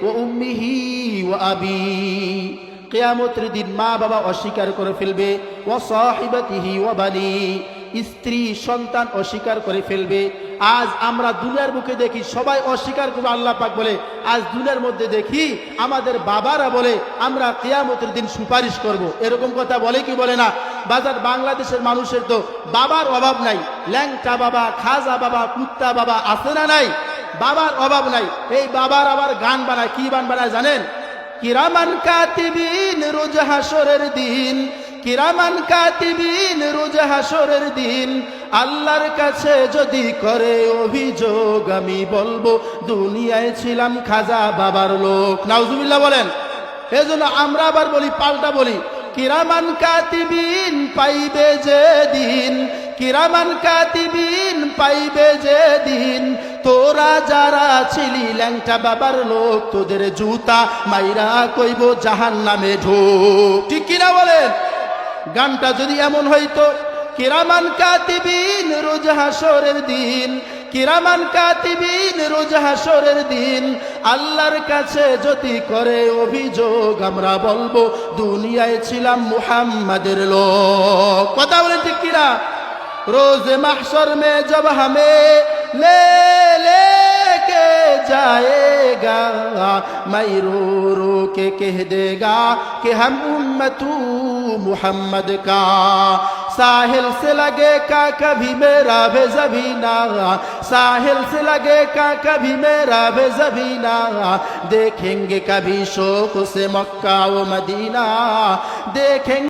ওয়া উম্মিহি ওয়া আবি, কিয়ামতের দিন মা বাবা অস্বীকার করে ফেলবে, ওয়া সাহিবাতিহি ওয়া বানি, স্ত্রী সন্তান অস্বীকার করে ফেলবে। আজ আমরা দুনিয়ার মুখে দেখি সবাই অস্বীকার করবে, আল্লাহ পাক বলে আজ দুনিয়ার মধ্যে দেখি আমাদের বাবারা বলে আমরা কিয়ামতের দিন সুপারিশ করব, এরকম কথা বলে কি বলে না? বাজার বাংলাদেশের মানুষের তো বাবার অভাব নাই, ল্যাংটা বাবা, খাজা বাবা, কুত্তা বাবা আছে না নাই? বাবার অভাব নাই। এই বাবার আবার গান বানায়, কি গান বানায় জানেন? কিরামান কাতিবিন রোজ হাসরের দিন, কিরামান কাতিবিন রোজ হাসরের দিন, আল্লাহর কাছে যদি করে অভিযোগ আমি বলবো দুনিয়ায় ছিলাম খাজা বাবার লোক। নাউজুবিল্লাহ বলেন। এজন্য আমরা আবার বলি, পাল্টা বলি, কিরামান কাতিবিন পাইবে যে দিন, কিরামান কাতিবিন পাইবে যে দিন, তোরা যারা ছিলি ল্যাংটা বাবার লোক তোদের জুতা মাইরা কইব জাহান্নামে ঢোক। ঠিক কিনা বলেন? গানটা যদি এমন হইতো, কিরামান কাতিবিন রোজ হাসরের দিন, কিরামান কাতিবিন রোজ হাসরের দিন, আল্লাহর কাছে যদি করে অভিযোগ আমরা বলবো দুনিয়ায় ছিলাম মুহাম্মাদের লোক। কথা বলেন ঠিক কিনা? रोज महशर में जब हमें ले लेके जाएगा, मैं रो रो के कह देगा कि हम उम्मतू मुहम्मद का, साहिल से लगे का कभी मेरा बेज़बीना, साहिल से लगे का कभी मेरा बेज़बीना, देखेंगे कभी शौक से मक्का व मदीना, देखेंगे